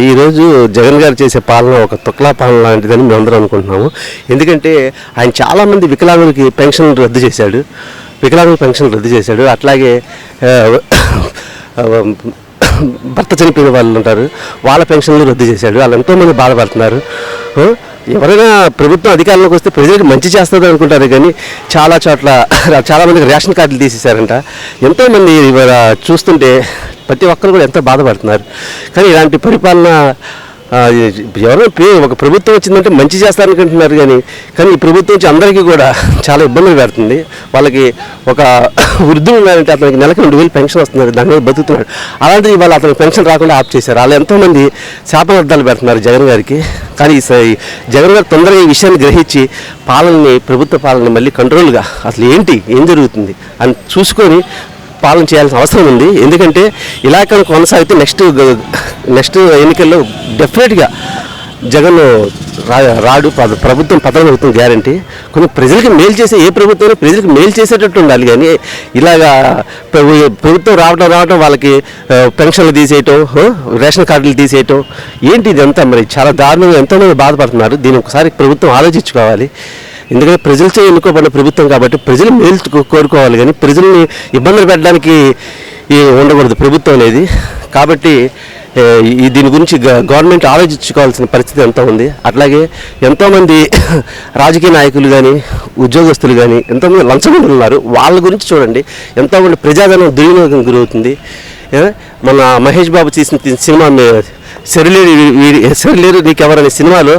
ఈరోజు జగన్ గారు చేసే పాలన ఒక తుక్లా పాలన లాంటిదని మేమందరం అనుకుంటున్నాము. ఎందుకంటే ఆయన చాలామంది వికలాంగులకి పెన్షన్ రద్దు చేశాడు, అట్లాగే భర్త చనిపోయిన వాళ్ళు ఉంటారు, వాళ్ళ పెన్షన్లు రద్దు చేశాడు. వాళ్ళు ఎంతోమంది బాధపడుతున్నారు. ఎవరైనా ప్రభుత్వం అధికారంలోకి వస్తే ప్రజలకు మంచి చేస్తుంది అనుకుంటారు, కానీ చాలా చోట్ల చాలామందికి రేషన్ కార్డులు తీసేశారంట. ఎంతోమంది చూస్తుంటే ప్రతి ఒక్కరు కూడా ఎంతో బాధపడుతున్నారు. కానీ ఇలాంటి పరిపాలన ఎవరైనా ఒక ప్రభుత్వం వచ్చిందంటే మంచి చేస్తారనుకుంటున్నారు, కానీ ఈ ప్రభుత్వం వచ్చి అందరికీ కూడా చాలా ఇబ్బందులు పెడుతుంది. వాళ్ళకి ఒక వృద్ధులు ఉన్నారంటే అతనికి నెలకు 2,000 పెన్షన్ వస్తున్నారు, దాని మీద బతుకుతున్నాడు. అలాంటిది ఇవాళ అతనికి పెన్షన్ రాకుండా ఆఫ్ చేశారు. వాళ్ళు ఎంతోమంది శాపనార్థాలు పెడుతున్నారు జగన్ గారికి. కానీ జగన్ గారు తొందరగా ఈ విషయాన్ని గ్రహించి ప్రభుత్వ పాలనని మళ్ళీ కంట్రోల్గా అసలు ఏం జరుగుతుంది అని చూసుకొని పాలన చేయాల్సిన అవసరం ఉంది. ఎందుకంటే ఇలా కొనసాగితే నెక్స్ట్ ఎన్నికల్లో డెఫినెట్గా జగన్ రాడు, ప్రభుత్వం పతనం అవుతుంది గ్యారంటీ. కొన్ని ప్రజలకి మేలు చేసే ఏ ప్రభుత్వం ప్రజలకు మేలు చేసేటట్టు ఉండాలి, కానీ ఇలాగా ప్రభుత్వం రావటం వాళ్ళకి పెన్షన్లు తీసేయటం, రేషన్ కార్డులు తీసేయటం ఏంటి ఇదంతా మరి చాలా దారుణంగా ఎంతోమంది బాధపడుతున్నారు. దీన్ని ఒకసారి ప్రభుత్వం ఆలోచించుకోవాలి. ఎందుకంటే ప్రజలచే ఎన్నుకోబడిన ప్రభుత్వం కాబట్టి ప్రజలు మేలు కోరుకోవాలి, కానీ ప్రజల్ని ఇబ్బందులు పెట్టడానికి ఉండకూడదు ప్రభుత్వం అనేది. కాబట్టి దీని గురించి గవర్నమెంట్ ఆలోచించుకోవాల్సిన పరిస్థితి ఎంత ఉంది. అట్లాగే ఎంతోమంది రాజకీయ నాయకులు కానీ ఉద్యోగస్తులు కానీ ఎంతోమంది లంచగొండలు ఉన్నారు. వాళ్ళ గురించి చూడండి, ఎంతోమంది ప్రజాధనం దుర్వినియోగం గురవుతుంది. మన మహేష్ బాబు చేసిన సినిమా సెరలేరు నీకెవరనే సినిమాలో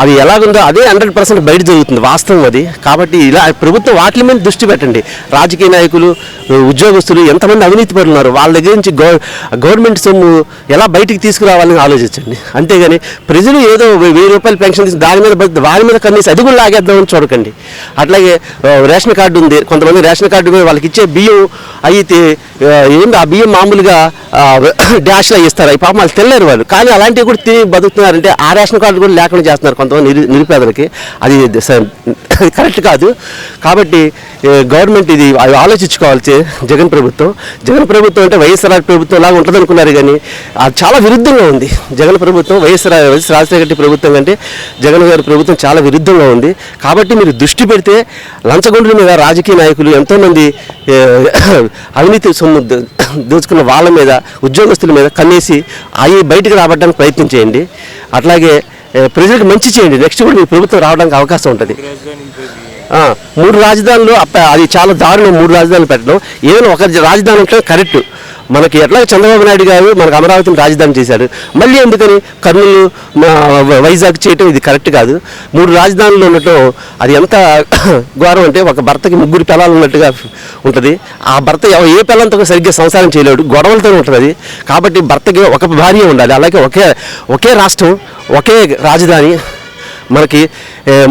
అది ఎలాగుందో అదే 100% బయట జరుగుతుంది, వాస్తవం అది. కాబట్టి ఇలా ప్రభుత్వం వాటి మీద దృష్టి పెట్టండి. రాజకీయ నాయకులు ఉద్యోగస్తులు ఎంతమంది అవినీతి పడుతున్నారు, వాళ్ళ దగ్గర నుంచి గవర్నమెంట్ సొమ్ము ఎలా బయటికి తీసుకురావాలని ఆలోచించండి. అంతేగాని ప్రజలు ఏదో 1,000 రూపాయలు పెన్షన్ తీసి వారి మీద కనీసం అది కూడా లాగేద్దామని చూడకండి. అట్లాగే రేషన్ కార్డు ఉంది, కొంతమంది రేషన్ కార్డు మీద వాళ్ళకి ఇచ్చే బియ్యం అయితే ఆ బియ్యం మామూలుగా డాష్లో ఇస్తారు, అవి పాపం వాళ్ళు తెల్లారు వాళ్ళు. కానీ అలాంటివి కూడా తిని బతుకుతున్నారంటే ఆ రేషన్ కార్డు కూడా లేకుండా చేస్తున్నారు కొంతమంది నిరుపేదలకి. అది కరెక్ట్ కాదు. కాబట్టి గవర్నమెంట్ ఇది ఆలోచించుకోవాల్సి జగన్ ప్రభుత్వం అంటే వైఎస్ఆర్ ప్రభుత్వం లాగా ఉంటుంది అనుకున్నారు, కానీ అది చాలా విరుద్ధంగా ఉంది. జగన్ ప్రభుత్వం రాజశేఖర రెడ్డి ప్రభుత్వం కంటే జగన్ గారి ప్రభుత్వం చాలా విరుద్ధంగా ఉంది. కాబట్టి మీరు దృష్టి పెడితే లంచగొండుల మీద రాజకీయ నాయకులు ఎంతోమంది అవినీతి సొమ్ము దోచుకున్న వాళ్ళ మీద ఉద్యోగస్తుల మీద కన్నేసి అవి బయటకు రావడానికి ప్రయత్నం చేయండి. అట్లాగే ప్రజలకు మంచి చేయండి. నెక్స్ట్ కూడా మీ ప్రభుత్వం రావడానికి అవకాశం ఉంటుంది. 3 రాజధానులు అది చాలా దారుణం. 3 రాజధానులు పెట్టడం, ఏదైనా ఒక రాజధాని ఉంటే కరెక్ట్. మనకి ఎట్లా చంద్రబాబు నాయుడు గారు మనకు అమరావతిని రాజధాని చేశారు, మళ్ళీ ఎందుకని కర్నూలు వైజాగ్ చేయటం ఇది కరెక్ట్ కాదు. 3 రాజధానులు ఉండటం అది ఎంత ఘోరం అంటే ఒక భర్తకి 3 పిల్లలు ఉన్నట్టుగా ఉంటుంది. ఆ భర్త ఏ పిల్లలతో సరిగ్గా సంసారం చేయలేడు, గొడవలతో ఉంటుంది. కాబట్టి భర్తకి ఒక భార్య ఉండాలి. అలాగే ఒకే రాష్ట్రం, ఒకే రాజధాని, మనకి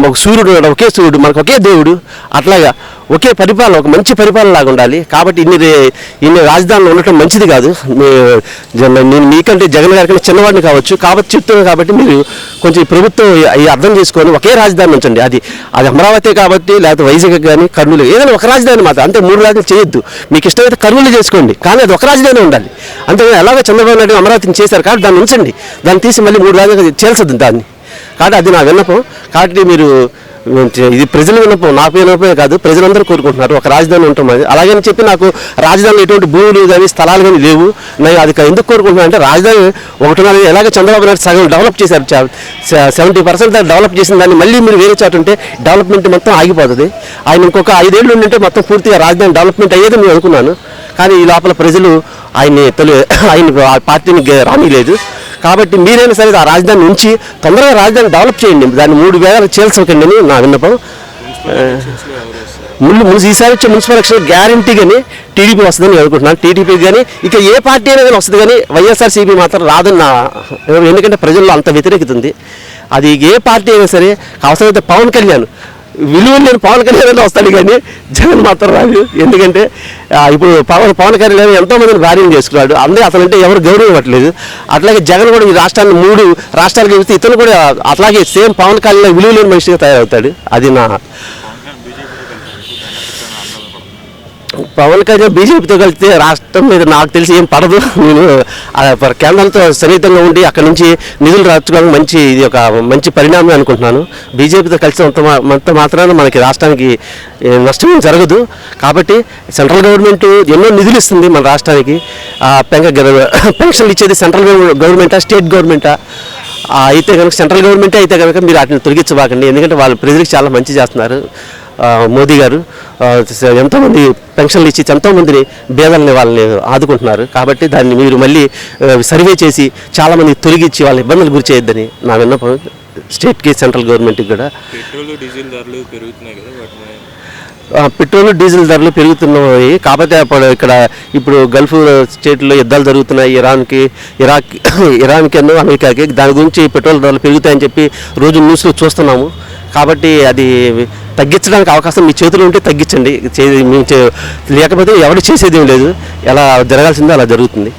ఒక సూర్యుడు ఉన్నాడు, ఒకే సూర్యుడు, మనకు ఒకే దేవుడు, అట్లాగా ఒకే పరిపాలన, ఒక మంచి పరిపాలన లాగా ఉండాలి. కాబట్టి ఇన్ని రాజధానులు ఉండటం మంచిది కాదు. నేను మీకంటే జగన్ గారి కంటే చిన్నవాడిని కావచ్చు, కాబట్టి చెప్తున్నాను. కాబట్టి మీరు కొంచెం ప్రభుత్వం అర్థం చేసుకొని ఒకే రాజధాని ఉంచండి. అది అమరావతి కాబట్టి, లేకపోతే వైజాగ్ కానీ కర్నూలు, ఏదైనా ఒక రాజధాని మాత్రం, అంతే 3 రాజధానులు చేయొద్దు. మీకు ఇష్టమైతే కర్నూలు చేసుకోండి, కానీ అది ఒక రాజధాని ఉండాలి. అంతేగాని ఎలాగో చంద్రబాబు నాయుడు అమరావతిని చేశారు కాబట్టి దాన్ని ఉంచండి, దాన్ని తీసి మళ్ళీ 3 రాజధానులు చేయాల్సింది దాన్ని. కాబట్టి అది నా విన్నపం. కాబట్టి మీరు ఇది ప్రజల విన్నపం, నాకు విన్నపమే కాదు, ప్రజలందరూ కోరుకుంటున్నారు ఒక రాజధాని ఉంటుంది. అలాగని చెప్పి నాకు రాజధానిలో ఎటువంటి భూములు కానీ స్థలాలు కానీ లేవు. నేను అది ఎందుకు కోరుకుంటున్నాను అంటే రాజధాని ఒకటి ఎలాగ చంద్రబాబు నాయుడు సగం డెవలప్ చేశారు, 70% డెవలప్ చేసిన దాన్ని మళ్ళీ మీరు వేరే చోట ఉంటే డెవలప్మెంట్ మొత్తం ఆగిపోతుంది. ఆయన ఇంకొక 5 ఏళ్ళు ఉంటే మొత్తం పూర్తిగా రాజధాని డెవలప్మెంట్ అయ్యేది నేను అనుకున్నాను. కానీ ఈ లోపల ప్రజలు ఆయన పార్టీని రానిలేదు. కాబట్టి మీరైనా సరే ఆ రాజధాని నుంచి తొందరగా రాజధాని డెవలప్ చేయండి, దాన్ని 3 వేల చేల్చకండి అని నా విన్నపం. ఈసారి వచ్చే మున్సిపల్ ఎలక్షన్ గ్యారంటీగానే టీడీపీ వస్తుందని అనుకుంటున్నాను. టీడీపీ కానీ ఇక ఏ పార్టీ అయినా కానీ వస్తుంది, కానీ వైఎస్ఆర్సీపీ మాత్రం రాదని ఎందుకంటే ప్రజల్లో అంత వ్యతిరేకత ఉంది. అది ఏ పార్టీ అయినా సరే అవసరమైతే పవన్ కళ్యాణ్ విలువ లేని పవన్ కళ్యాణ్ వస్తాడు, కానీ జగన్ మాత్రం రాదు. ఎందుకంటే ఇప్పుడు పవన్ కళ్యాణ్ ఎంతోమందిని భార్యను చేసుకున్నాడు, అందరూ అతనంటే ఎవరు గౌరవం ఇవ్వట్లేదు. అట్లాగే జగన్ కూడా ఈ రాష్ట్రాన్ని 3 రాష్ట్రాలకు ఇస్తే ఇతను కూడా అట్లాగే సేమ్ పవన్ కళ్యాణ్ విలువ లేని మనిషిగా తయారవుతాడు. అది నా పవన్ కళ్యాణ్ బీజేపీతో కలిస్తే రాష్ట్రం మీద నాకు తెలిసి ఏం పడదు. నేను కేంద్రంతో సన్నిహితంగా ఉండి అక్కడ నుంచి నిధులు రాచుకోవడం ఇది ఒక మంచి పరిణామం అనుకుంటున్నాను. బీజేపీతో కలిసి అంత మాత్రాన మనకి రాష్ట్రానికి నష్టం జరగదు. కాబట్టి సెంట్రల్ గవర్నమెంట్ ఎన్నో నిధులు ఇస్తుంది మన రాష్ట్రానికి. పెన్షన్లు ఇచ్చేది సెంట్రల్ గవర్నమెంటా స్టేట్ గవర్నమెంటా అయితే కనుక సెంట్రల్ గవర్నమెంటే అయితే కనుక మీరు వాటిని తొలగించబాకండి. ఎందుకంటే వాళ్ళు ప్రజలకు చాలా మంచి చేస్తున్నారు. మోదీ గారు ఎంతోమంది పెన్షన్లు ఇచ్చి ఎంతోమందిని పేదలని వాళ్ళని ఆదుకుంటున్నారు. కాబట్టి దాన్ని మీరు మళ్ళీ సర్వే చేసి చాలామంది తొలగించి వాళ్ళ ఇబ్బందులు గురి చేయొద్దని నా విన్నపం స్టేట్కి సెంట్రల్ గవర్నమెంట్కి కూడా. పెట్రోల్ డీజిల్ ధరలు పెరుగుతున్నాయి కదా, పెట్రోల్ డీజిల్ ధరలు పెరుగుతున్నాయి. కాకపోతే ఇప్పుడు గల్ఫ్ స్టేట్లో యుద్ధాలు జరుగుతున్నాయి, ఇరాన్కి అమెరికాకి. దాని గురించి పెట్రోల్ ధరలు పెరుగుతాయని చెప్పి రోజు న్యూస్లో చూస్తున్నాము. కాబట్టి అది తగ్గించడానికి అవకాశం మీ చేతిలో ఉంటే తగ్గించండి. లేకపోతే ఎవరు చేసేది ఏం లేదు. ఎలా జరగాల్సిందో అలా జరుగుతుంది.